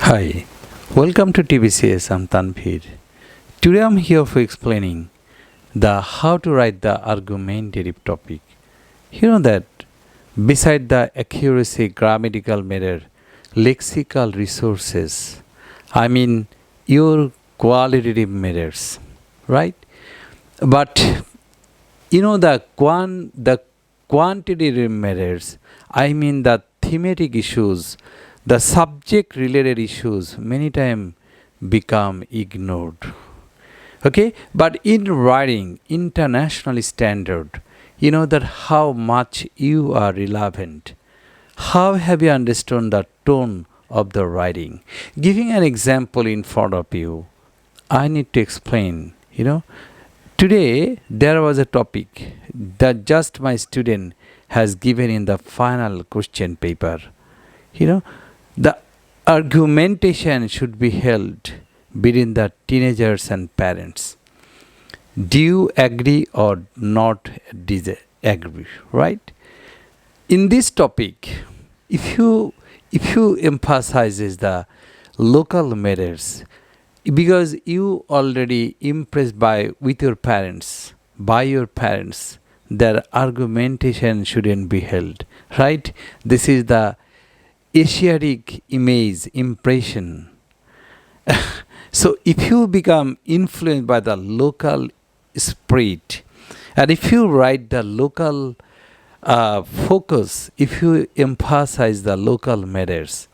Hi, welcome to TBCS. I'm Tanvir. Today I'm here for explaining the how to write the argumentative topic. You know that beside the accuracy, grammatical measure, lexical resources, I mean your qualitative measures, right? But the quantitative measures, I mean the thematic issues, the subject related issues many times become ignored. Okay, but in writing international standard, you know that how much you are relevant. How have you understood the tone of the writing? Giving an example in front of you, I need to explain, Today there was a topic that just my student has given in the final question paper. The argumentation should be held between the teenagers and parents. Do you agree or not disagree, right? In this topic, if you emphasizes the local matters, because you already impressed with your parents, their argumentation shouldn't be held, right? This is the Asiatic image impression. So if you become influenced by the local spirit, and if you write the local focus, if you emphasize the local matters,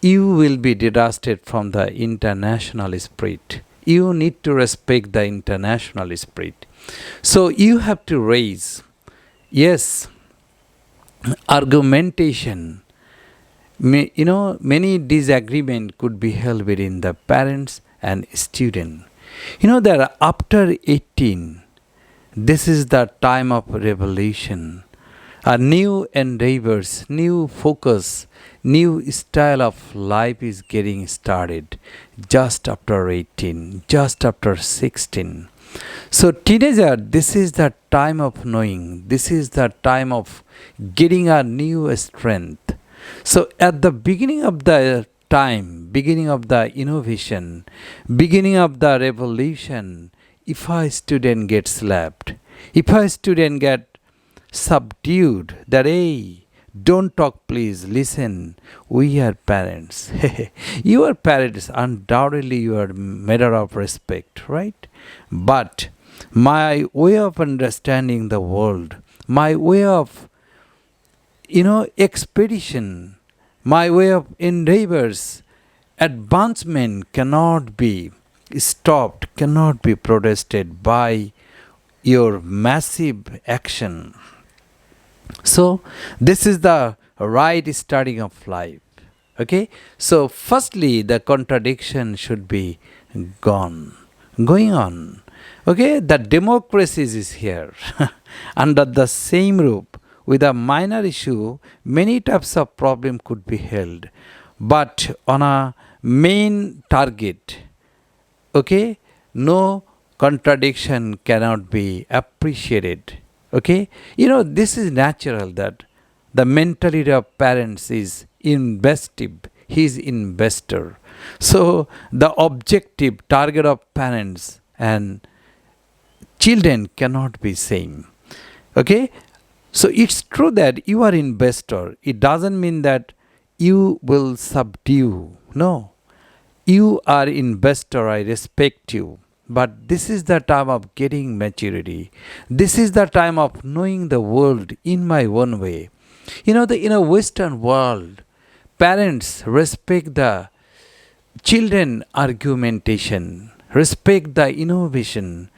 you will be detached from the international spirit. You need to respect the international spirit. So you have to raise, yes, argumentation. Many disagreement could be held between the parents and student. That after 18, this is the time of revelation. A new endeavors, new focus, new style of life is getting started just after 18, just after 16. So teenager, this is the time of knowing. This is the time of getting a new strength. So at the beginning of the time, beginning of the innovation, beginning of the revolution, if a student gets slapped, if a student get subdued, that hey, don't talk please, listen, we are parents. You are parents, undoubtedly you are matter of respect, right? But my way of understanding the world, my way of expedition, my way of endeavors, advancement cannot be stopped, cannot be protested by your massive action. So, this is the right starting of life. Okay, so firstly, the contradiction should be going on. Okay, the democracy is here under the same roof. With a minor issue, many types of problem could be held, but on a main target, okay, no contradiction cannot be appreciated. Okay, this is natural that the mentality of parents is investive. He is investor. So the objective target of parents and children cannot be same. Okay, so it's true that you are investor. It doesn't mean that you will subdue. No, you are investor. I respect you. But this is the time of getting maturity. This is the time of knowing the world in my own way. In a Western world, parents respect the children argumentation, respect the innovation,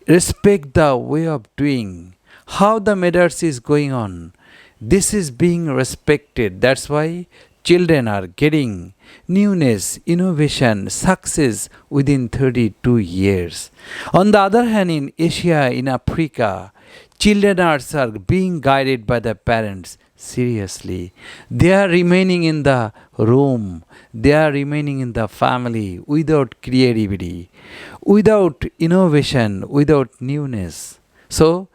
respect the way of doing, how the matters is going on. This is being respected. That's why children are getting newness, innovation, success within 32 years. On the other hand, in Asia, in Africa, children are being guided by the parents seriously. They are remaining in the room, they are remaining in the family without creativity, without innovation, without newness. So,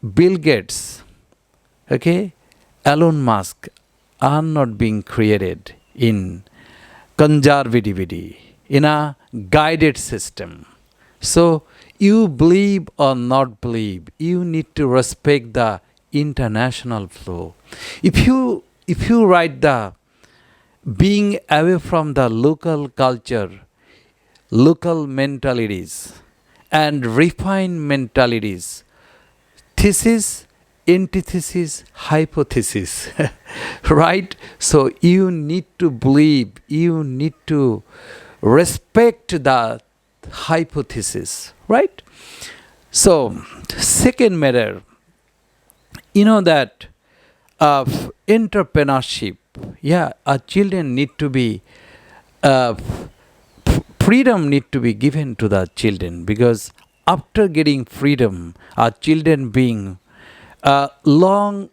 Bill Gates, okay, Elon Musk are not being created in conservativity, in a guided system. So you believe or not believe, you need to respect the international flow. If you write the being away from the local culture, local mentalities, and refined mentalities, thesis, antithesis, hypothesis, right? So you need to believe, you need to respect the hypothesis, right? So, second matter, you know that entrepreneurship, yeah, our children need to be uh, freedom need to be given to the children, because after getting freedom, our children being a long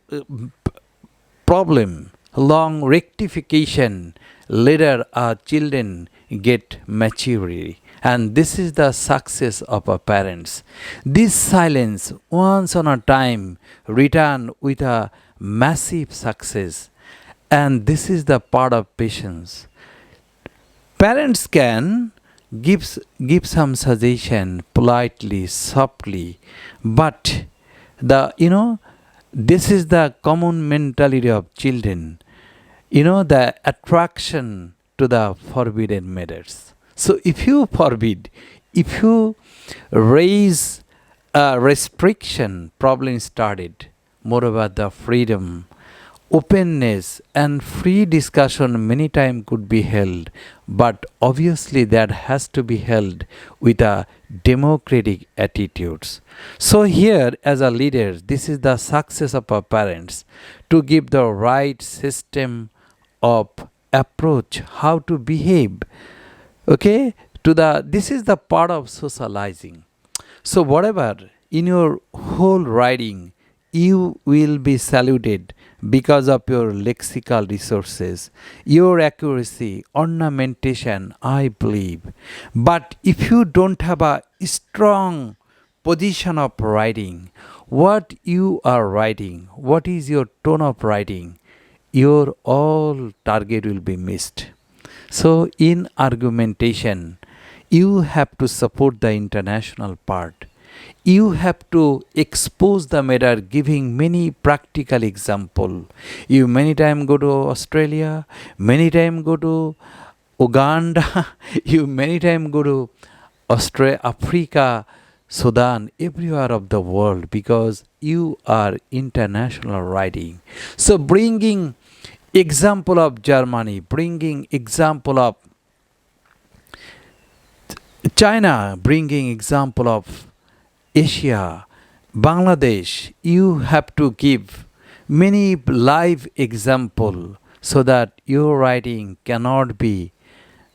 problem, long rectification, later our children get maturity. And this is the success of our parents. This silence, once on a time, return with a massive success. And this is the part of patience. Parents can give some suggestion politely, softly, but this is the common mentality of children. The attraction to the forbidden matters. So if you forbid, if you raise a restriction, problem started. Moreover, the freedom, openness, and free discussion many times could be held, but obviously that has to be held with a democratic attitudes. So here, as a leader, this is the success of our parents, to give the right system of approach, how to behave, okay, to the this is the part of socializing. So whatever in your whole writing, you will be saluted because of your lexical resources, your accuracy, ornamentation, I believe. But if you don't have a strong position of writing, what you are writing, what is your tone of writing, your all target will be missed. So in argumentation, you have to support the international part. You have to expose the matter, giving many practical example. You many time go to Australia, many time go to Uganda, you many time go to Australia, Africa, Sudan, everywhere of the world, because you are international writing. So bringing example of Germany, bringing example of China, bringing example of Asia, Bangladesh, you have to give many live example, so that your writing cannot be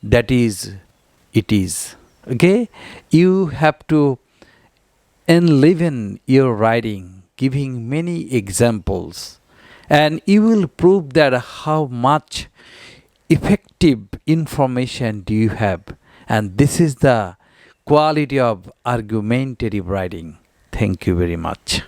that is it is. Okay? You have to enliven your writing, giving many examples, and you will prove that how much effective information do you have. And this is the quality of argumentative writing. Thank you very much.